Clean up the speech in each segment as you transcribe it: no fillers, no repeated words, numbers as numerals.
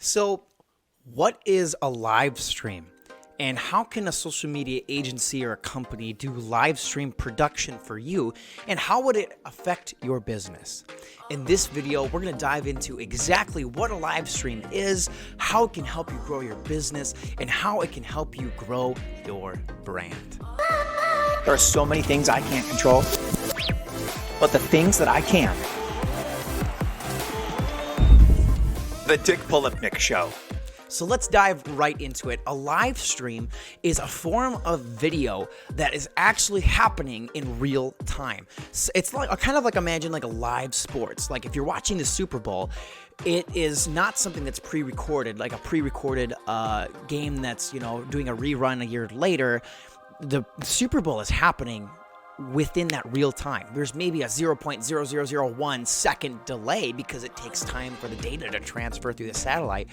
So, what is a live stream? And how can a social media agency or a company do live stream production for you? And how would it affect your business? In this video, we're going to dive into exactly what a live stream is, how it can help you grow your business, and how it can help you grow your brand. There are so many things I can't control, but the things that I can. The Dick Polipnick Show. So let's dive right into it. A live stream is a form of video that is actually happening in real time. It's like kind of like imagine like a live sports. Like if you're watching the Super Bowl, it is not something that's pre-recorded, like a pre-recorded game that's, doing a rerun a year later. The Super Bowl is happening within that real time. There's maybe a 0.0001 second delay because it takes time for the data to transfer through the satellite,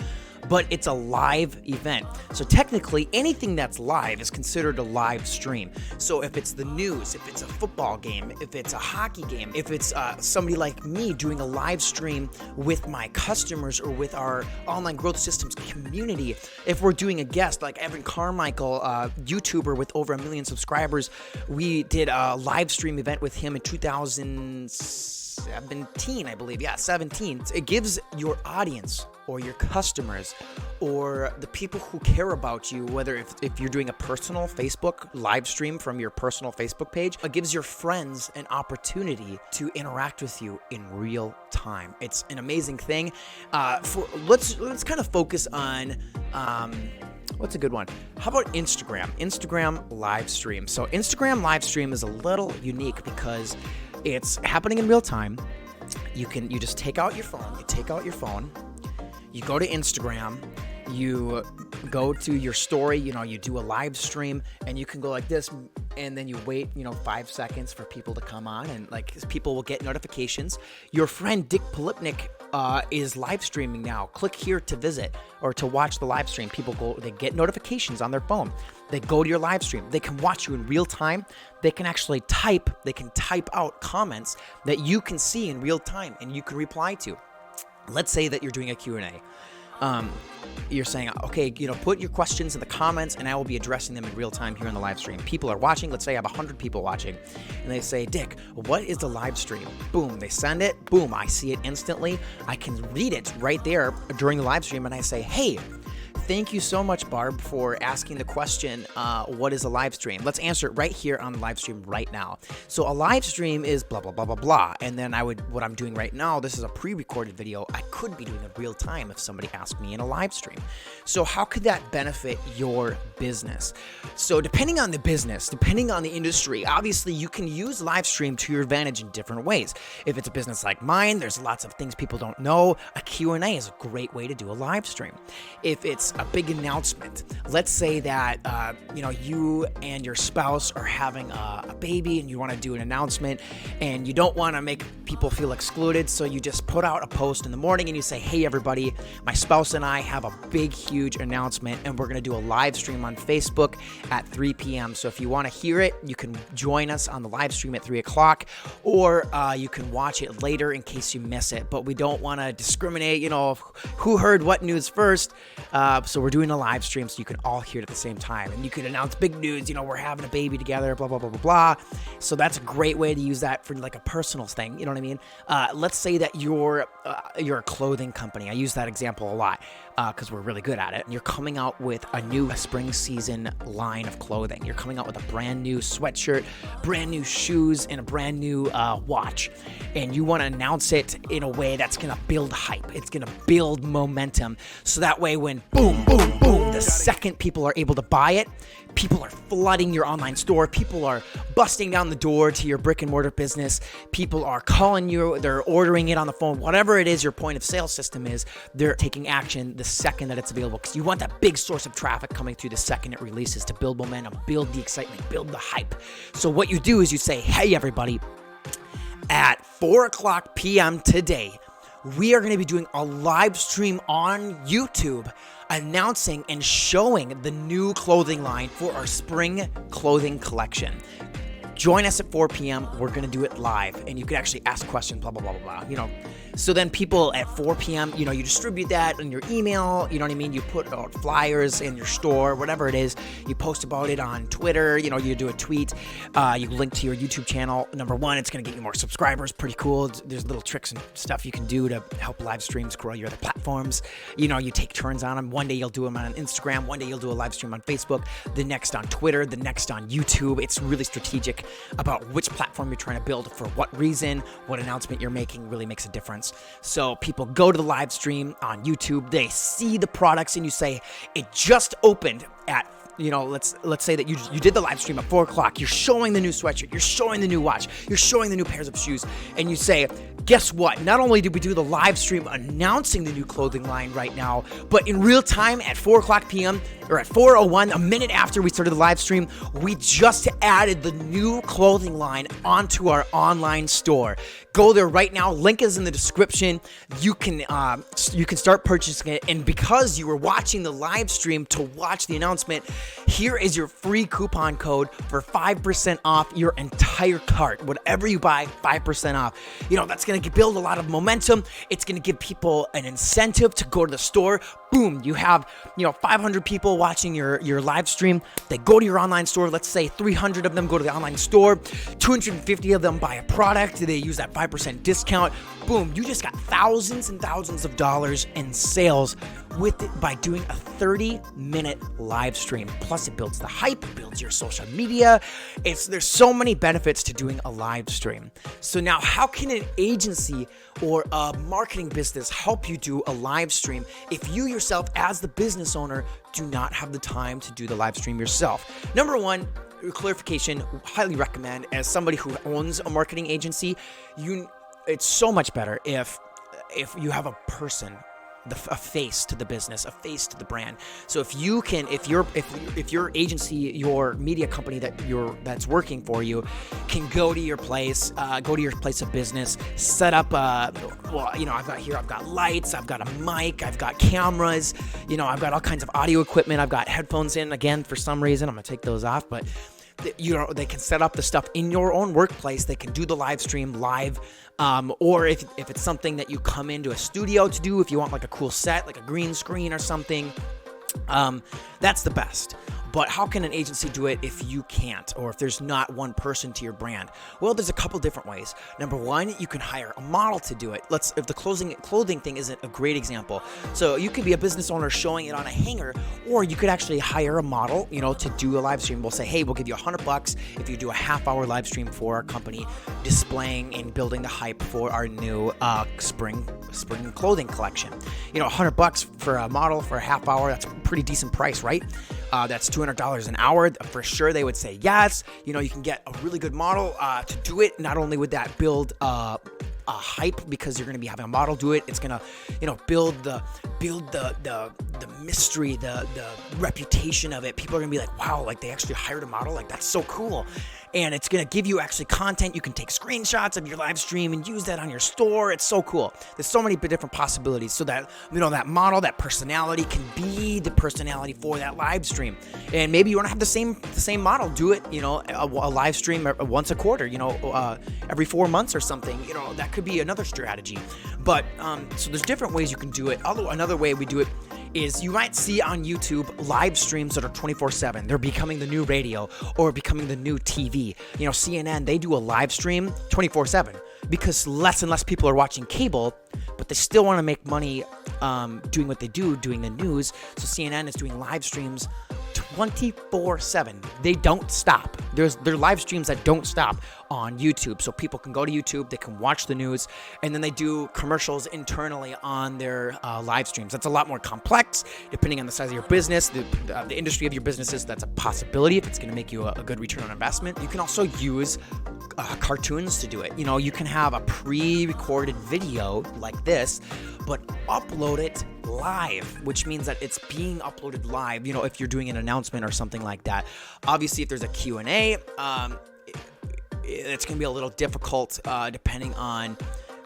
but it's a live event. So technically anything that's live is considered a live stream. So if it's the news, if it's a football game, if it's a hockey game, if it's somebody like me doing a live stream with my customers or with our online growth systems community, if we're doing a guest like Evan Carmichael, YouTuber with over 1 million subscribers, we did a live stream event with him in 2017, I believe. Yeah, 17. It gives your audience or your customers or the people who care about you, whether if you're doing a personal Facebook live stream from your personal Facebook page, it gives your friends an opportunity to interact with you in real time. It's an amazing thing. Let's kind of focus on what's a good one? How about Instagram? Instagram live stream. So Instagram live stream is a little unique because it's happening in real time. You just take out your phone. You go to Instagram, you go to your story, you do a live stream, and you can go like this, and then you wait, 5 seconds for people to come on, and people will get notifications. Your friend Dick Polipnick is live streaming now. Click here to visit or to watch the live stream. They get notifications on their phone. They go to your live stream. They can watch you in real time. They can actually type out comments that you can see in real time and you can reply to. Let's say that you're doing a Q&A. You're saying, okay, put your questions in the comments and I will be addressing them in real time here in the live stream. People are watching. Let's say I have 100 people watching and they say, Dick, what is the live stream? Boom, they send it. Boom, I see it instantly. I can read it right there during the live stream and I say, hey, thank you so much, Barb, for asking the question, what is a live stream? Let's answer it right here on the live stream right now. So a live stream is blah, blah, blah, blah, blah. And then what I'm doing right now, this is a pre-recorded video. I could be doing it real time if somebody asked me in a live stream. So how could that benefit your business? So depending on the business, depending on the industry, obviously you can use live stream to your advantage in different ways. If it's a business like mine, there's lots of things people don't know. A Q&A is a great way to do a live stream. If it's a big announcement. Let's say that you and your spouse are having a baby and you want to do an announcement and you don't want to make people feel excluded, so you just put out a post in the morning and you say, hey everybody, my spouse and I have a big huge announcement and we're going to do a live stream on Facebook at 3 p.m. So if you want to hear it, you can join us on the live stream at 3 o'clock or you can watch it later in case you miss it, but we don't want to discriminate, who heard what news first. So we're doing a live stream so you can all hear it at the same time. And you can announce big news, we're having a baby together, blah, blah, blah, blah, blah. So that's a great way to use that for like a personal thing. You know what I mean? Let's say that you're a clothing company. I use that example a lot because we're really good at it. And you're coming out with a new spring season line of clothing. You're coming out with a brand new sweatshirt, brand new shoes, and a brand new watch. And you want to announce it in a way that's going to build hype. It's going to build momentum. So that way when boom, boom, boom, the second people are able to buy it, people are flooding your online store. People are busting down the door to your brick and mortar business. People are calling you. They're ordering it on the phone. Whatever it is your point of sale system is, they're taking action the second that it's available because you want that big source of traffic coming through the second it releases to build momentum, build the excitement, build the hype. So what you do is you say, hey, everybody, at 4 o'clock p.m. today, we are going to be doing a live stream on YouTube announcing and showing the new clothing line for our spring clothing collection. Join us at 4 p.m. We're going to do it live, and you can actually ask questions, blah, blah, blah, blah, blah. So then people at 4 p.m., you distribute that in your email, you know what I mean? You put out flyers in your store, whatever it is. You post about it on Twitter, you do a tweet, you link to your YouTube channel. Number one, it's going to get you more subscribers. Pretty cool. There's little tricks and stuff you can do to help live streams grow your other platforms. You take turns on them. One day you'll do them on Instagram. One day you'll do a live stream on Facebook. The next on Twitter. The next on YouTube. It's really strategic about which platform you're trying to build, for what reason, what announcement you're making really makes a difference. So people go to the live stream on YouTube, they see the products, and you say, it just opened at, let's say that you did the live stream at 4 o'clock. You're showing the new sweatshirt, you're showing the new watch, you're showing the new pairs of shoes, and you say, guess what? Not only did we do the live stream announcing the new clothing line right now, but in real time at 4 o'clock p.m. or at 4:01, a minute after we started the live stream, we just added the new clothing line onto our online store. Go there right now. Link is in the description. You can start purchasing it. And because you were watching the live stream to watch the announcement, here is your free coupon code for 5% off your entire cart. Whatever you buy, 5% off. That's going to build a lot of momentum. It's going to give people an incentive to go to the store. Boom, you have 500 people watching your live stream. They go to your online store. Let's say 300 of them go to the online store. 250 of them buy a product. They use that 5% discount. Boom, you just got thousands and thousands of dollars in sales with it by doing a 30-minute live stream. Plus, it builds the hype, it builds your social media. There's so many benefits to doing a live stream. So now, how can an agency or a marketing business help you do a live stream if you yourself, as the business owner, do not have the time to do the live stream yourself? Number one, clarification, highly recommend, as somebody who owns a marketing agency, it's so much better if you have a person, a face to the business, a face to the brand. So if your agency, your media company that's working for you, can go to your place of business, set up I've got lights, I've got a mic, I've got cameras, I've got all kinds of audio equipment, I've got headphones in. Again, for some reason, I'm gonna take those off, but they can set up the stuff in your own workplace. They can do the live stream live. Or if it's something that you come into a studio to do, if you want like a cool set, like a green screen or something, that's the best. But how can an agency do it if you can't, or if there's not one person to your brand? Well, there's a couple different ways. Number one, you can hire a model to do it. If the clothing thing isn't a great example. So you could be a business owner showing it on a hanger, or you could actually hire a model, to do a live stream. We'll say, hey, we'll give you $100 if you do a half-hour live stream for our company, displaying and building the hype for our new spring clothing collection. $100 for a model for a half hour. That's a pretty decent price, right? That's $200 an hour. For sure, they would say yes. You can get a really good model to do it. Not only would that build a hype because you're going to be having a model do it, it's going to build the mystery, the reputation of it. People are going to be like, wow, like they actually hired a model. Like, that's so cool. And it's going to give you actually content. You can take screenshots of your live stream and use that on your store. It's so cool. There's so many different possibilities, so that, that model, that personality can be the personality for that live stream. And maybe you want to have the same model do it, a live stream once a quarter, every 4 months or something. That could be another strategy. But so there's different ways you can do it. Although another way we do it is you might see on YouTube live streams that are 24/7. They're becoming the new radio or becoming the new TV. CNN, they do a live stream 24/7 because less and less people are watching cable, but they still want to make money doing what they do, doing the news. So CNN is doing live streams 24/7. They don't stop. There are live streams that don't stop on YouTube. So people can go to YouTube, they can watch the news, and then they do commercials internally on their live streams. That's a lot more complex, depending on the size of your business, the industry of your businesses. That's a possibility if it's going to make you a good return on investment. You can also use cartoons to do it. You can have a pre-recorded video like this, but upload it live, which means that it's being uploaded live, if you're doing an announcement or something like that. Obviously, if there's a Q&A, it's going to be a little difficult depending on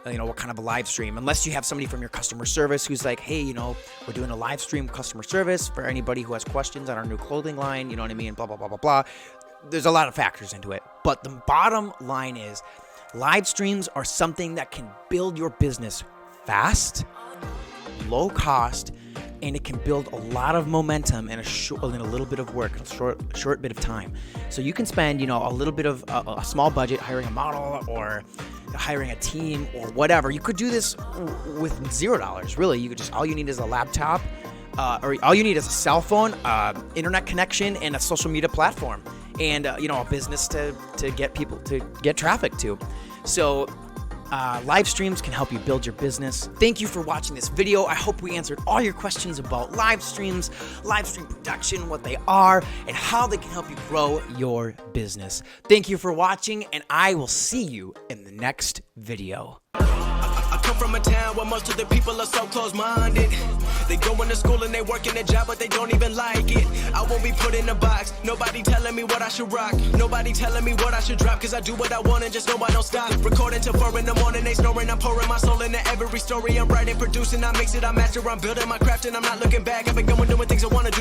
what kind of a live stream, unless you have somebody from your customer service who's like, hey, we're doing a live stream customer service for anybody who has questions on our new clothing line, you know what I mean, blah, blah, blah, blah, blah. There's a lot of factors into it. But the bottom line is live streams are something that can build your business fast, low cost, and it can build a lot of momentum in a little bit of work, a short bit of time. So you can spend, a little bit of a small budget hiring a model or hiring a team or whatever. You could do this with $0, really. You could just, all you need is a laptop, or all you need is a cell phone, internet connection, and a social media platform, and a business to get people to get traffic to. So live streams can help you build your business. Thank you for watching this video. I hope we answered all your questions about live streams, live stream production, what they are, and how they can help you grow your business. Thank you for watching, and I will see you in the next video. I come from a town where most of the people are so close-minded. They go into school and they work in a job, but they don't even like it. I won't be put in a box. Nobody telling me what I should rock. Nobody telling me what I should drop. Cause I do what I want and just know I don't stop. Recording till 4 in the morning, they snoring. I'm pouring my soul into every story. I'm writing, producing, I mix it, I master. I'm building my craft and I'm not looking back. I've been going doing things I wanna do.